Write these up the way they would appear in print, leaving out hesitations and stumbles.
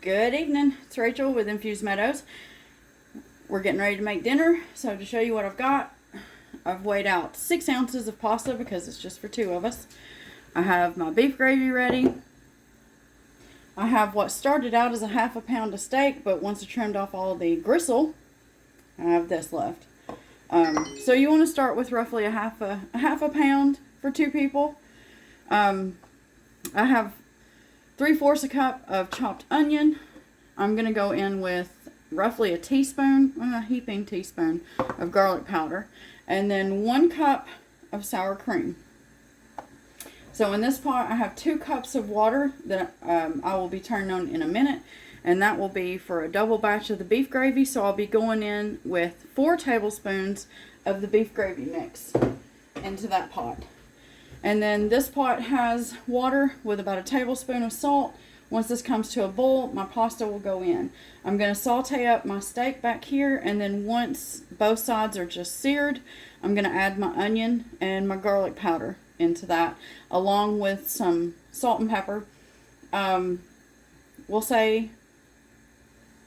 Good evening, it's Rachel with Infused Meadows. We're getting ready to make dinner, so to show you what I've got, I've weighed out 6 ounces of pasta because it's just for 2 of us. I have my beef gravy ready. I have what started out as a half a pound of steak, but once I trimmed off all the gristle, I have this left. So you want to start with roughly a half a pound for 2 people. I have 3/4 a cup of chopped onion. I'm going to go in with roughly a heaping teaspoon of garlic powder. And then 1 cup of sour cream. So in this pot I have 2 cups of water that I will be turning on in a minute. And that will be for a double batch of the beef gravy. So I'll be going in with 4 tablespoons of the beef gravy mix into that pot. And then this pot has water with about a tablespoon of salt. Once this comes to a boil, my pasta will go in. I'm going to saute up my steak back here, and then once both sides are just seared, I'm going to add my onion and my garlic powder into that, along with some salt and pepper. We'll say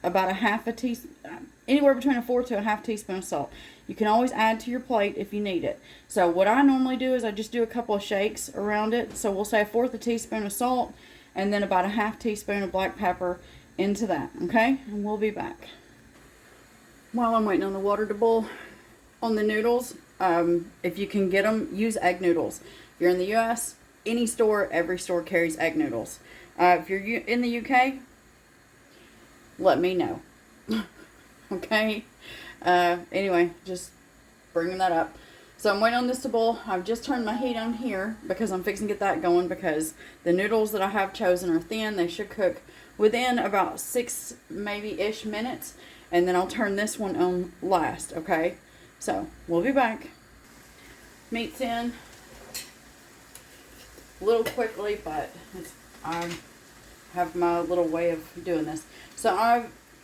about anywhere between a 1/4 to a 1/2 teaspoon of salt. You can always add to your plate if you need it. So what I normally do is I just do a couple of shakes around it. So we'll say a 1/4 teaspoon of salt and then about a 1/2 teaspoon of black pepper into that. Okay, and we'll be back. While I'm waiting on the water to boil on the noodles, if you can get them, use egg noodles. If you're in the US, every store carries egg noodles. If you're in the UK, let me know. Okay. Anyway, just bringing that up. So I'm waiting on this to boil. I've just turned my heat on here because I'm fixing to get that going, because the noodles that I have chosen are thin. They should cook within about 6 maybe-ish minutes. And then I'll turn this one on last, okay? So, we'll be back. Meat's in. A little quickly, but I have my little way of doing this. So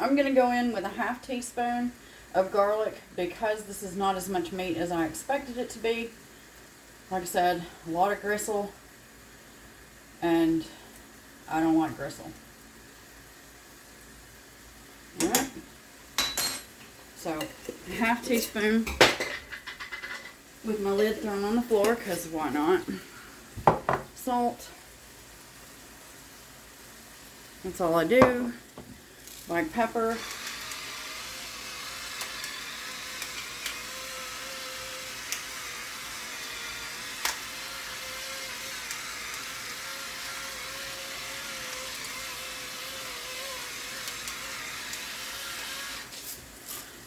I'm going to go in with a 1/2 teaspoon of garlic, because this is not as much meat as I expected it to be. Like I said, a lot of gristle, and I don't like gristle. Alright, so 1/2 teaspoon with my lid thrown on the floor, because why not? Salt. That's all I do. Black pepper.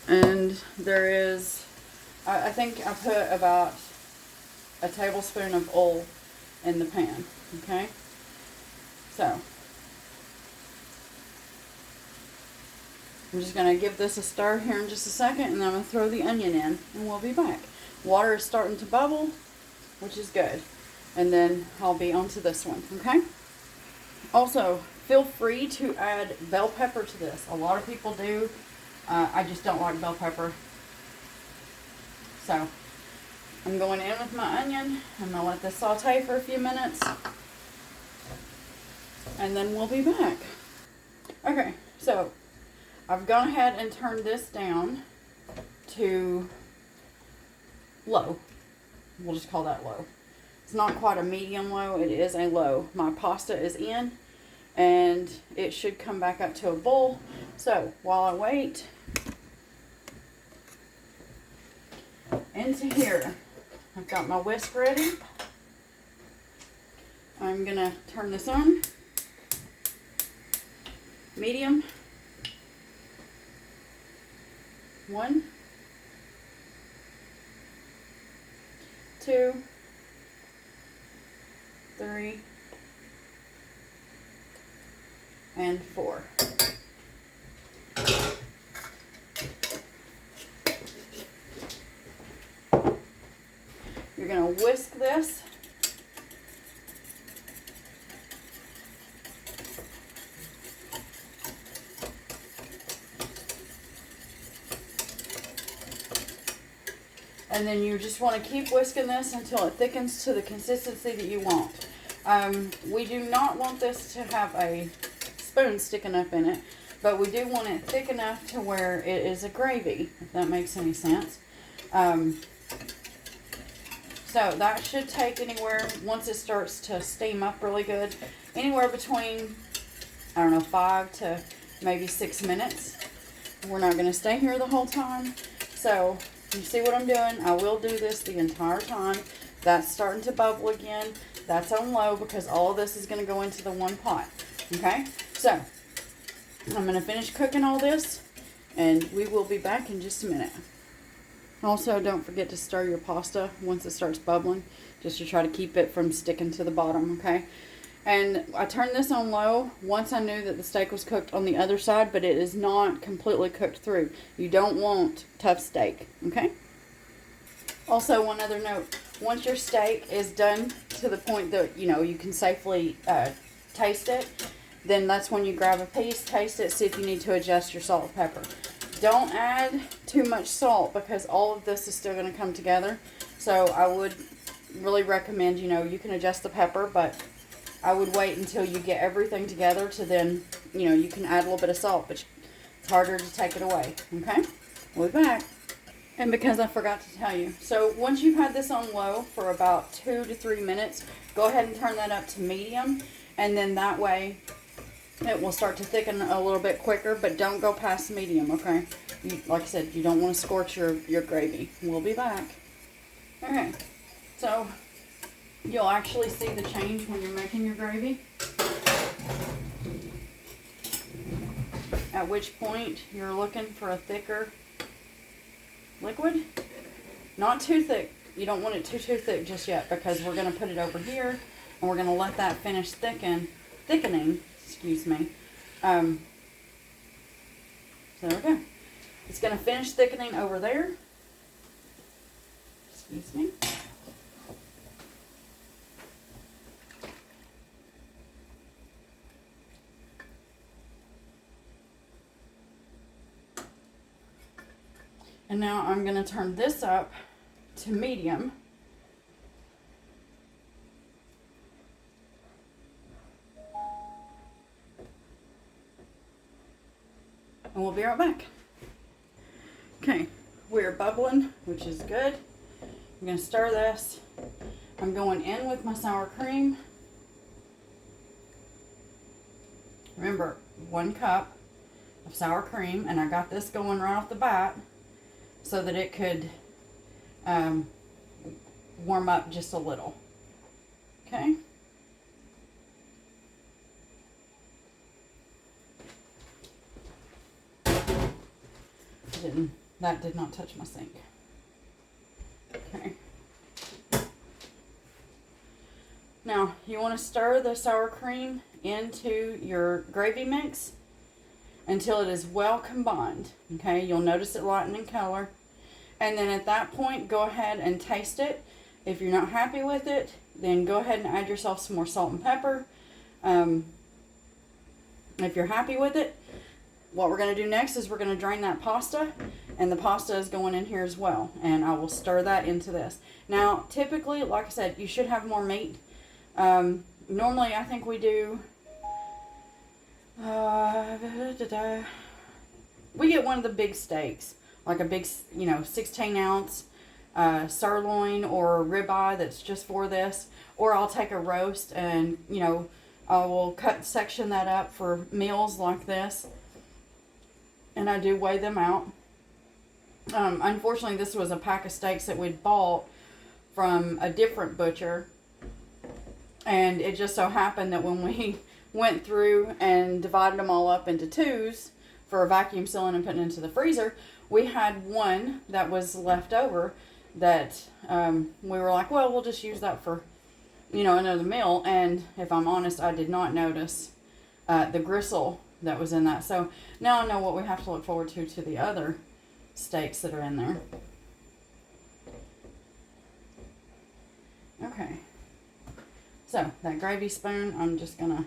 And there is, I think I put about a tablespoon of oil in the pan, okay? So, I'm just going to give this a stir here in just a second, and then I'm going to throw the onion in, and we'll be back. Water is starting to bubble, which is good. And then I'll be onto this one, okay? Also, feel free to add bell pepper to this. A lot of people do. I just don't like bell pepper. So, I'm going in with my onion. I'm going to let this saute for a few minutes. And then we'll be back. Okay, so I've gone ahead and turned this down to low. We'll just call that low. It's not quite a medium low, it is a low. My pasta is in, and it should come back up to a boil. So while I wait, into here, I've got my whisk ready. I'm gonna turn this on. Medium. 1, 2, 3, and 4. You're going to whisk this. And then you just want to keep whisking this until it thickens to the consistency that you want. We do not want this to have a spoon sticking up in it. But we do want it thick enough to where it is a gravy, if that makes any sense. So that should take anywhere, once it starts to steam up really good, anywhere between, I don't know, 5 to maybe 6 minutes. We're not going to stay here the whole time. So you see what I'm doing? I will do this the entire time. That's starting to bubble again. That's on low because all of this is going to go into the one pot. Okay? So I'm going to finish cooking all this and we will be back in just a minute. Also, don't forget to stir your pasta once it starts bubbling, just to try to keep it from sticking to the bottom, okay? And I turned this on low once I knew that the steak was cooked on the other side, but it is not completely cooked through. You don't want tough steak, okay? Also, one other note, once your steak is done to the point that, you know, you can safely taste it, then that's when you grab a piece, taste it, see if you need to adjust your salt and pepper. Don't add too much salt because all of this is still going to come together. So I would really recommend, you know, you can adjust the pepper, but I would wait until you get everything together to then, you know, you can add a little bit of salt, but it's harder to take it away. Okay? We'll be back. And because I forgot to tell you, so once you've had this on low for about 2 to 3 minutes, go ahead and turn that up to medium, and then that way it will start to thicken a little bit quicker, but don't go past medium, okay? Like I said, you don't want to scorch your gravy. We'll be back. Okay, so you'll actually see the change when you're making your gravy. At which point you're looking for a thicker liquid. Not too thick. You don't want it too thick just yet because we're going to put it over here and we're going to let that finish thickening. Excuse me. So there we go. It's going to finish thickening over there. Excuse me. And now I'm going to turn this up to medium. And we'll be right back. Okay, we're bubbling, which is good. I'm going to stir this. I'm going in with my sour cream. Remember, 1 cup of sour cream, and I got this going right off the bat so that it could warm up just a little. Okay. That did not touch my sink. Okay. Now, you want to stir the sour cream into your gravy mix until it is well combined. Okay, you'll notice it lightening color. And then at that point, go ahead and taste it. If you're not happy with it, then go ahead and add yourself some more salt and pepper. If you're happy with it, what we're going to do next is we're going to drain that pasta, and the pasta is going in here as well, and I will stir that into this. Now, typically, like I said, you should have more meat. Normally, I think we do, we get one of the big steaks, like a big, 16-ounce sirloin or ribeye that's just for this, or I'll take a roast and, I will section that up for meals like this. And I do weigh them out. Unfortunately, this was a pack of steaks that we'd bought from a different butcher. And it just so happened that when we went through and divided them all up into 2s for vacuum sealing and putting into the freezer, we had one that was left over that we were like, well, we'll just use that for, another meal. And if I'm honest, I did not notice the gristle that was in that. So now I know what we have to look forward to the other steaks that are in there. Okay. So that gravy spoon, I'm just gonna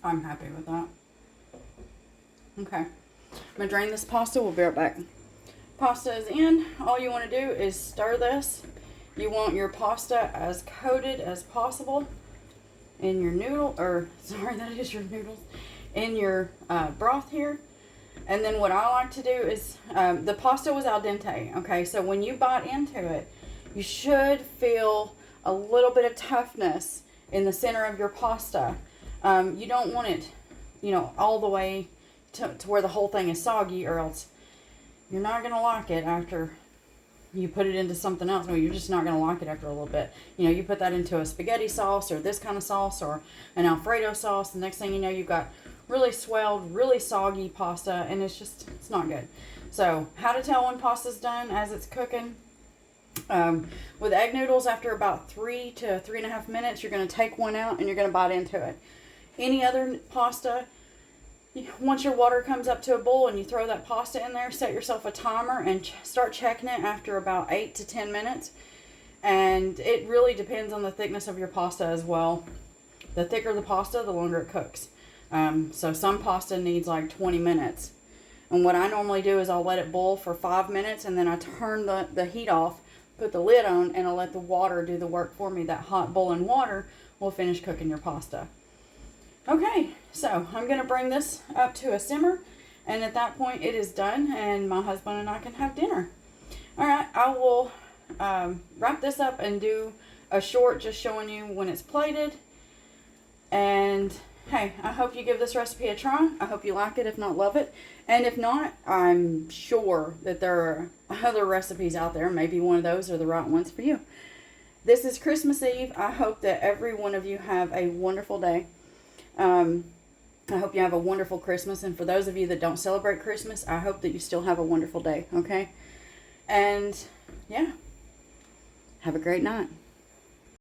I'm happy with that. Okay. I'm gonna drain this pasta. We'll be right back. Pasta is in. All you want to do is stir this. You want your pasta as coated as possible in your noodle, or sorry, that is your noodles, in your broth here. And then what I like to do is, the pasta was al dente, okay? So when you bite into it, you should feel a little bit of toughness in the center of your pasta. You don't want it, you know, all the way to where the whole thing is soggy, or else you're not going to like it after you put it into something else. Well, you're just not going to like it after a little bit. You know, you put that into a spaghetti sauce or this kind of sauce or an Alfredo sauce. The next thing you know, you've got really swelled, really soggy pasta, and it's not good. So, how to tell when pasta's done as it's cooking. With egg noodles, after about 3 to 3.5 minutes, you're going to take one out and you're going to bite into it. Any other pasta, once your water comes up to a boil and you throw that pasta in there, set yourself a timer and start checking it after about 8 to 10 minutes. And it really depends on the thickness of your pasta as well. The thicker the pasta, the longer it cooks. So some pasta needs like 20 minutes. And what I normally do is I'll let it boil for 5 minutes, and then I turn the heat off, put the lid on, and I'll let the water do the work for me. That hot boiling water will finish cooking your pasta. Okay, so I'm going to bring this up to a simmer, and at that point it is done, and my husband and I can have dinner. Alright, I will wrap this up and do a short just showing you when it's plated. And hey, I hope you give this recipe a try. I hope you like it, if not love it. And if not, I'm sure that there are other recipes out there. Maybe one of those are the right ones for you. This is Christmas Eve. I hope that every one of you have a wonderful day. I hope you have a wonderful Christmas. And for those of you that don't celebrate Christmas, I hope that you still have a wonderful day, okay? And, yeah, have a great night.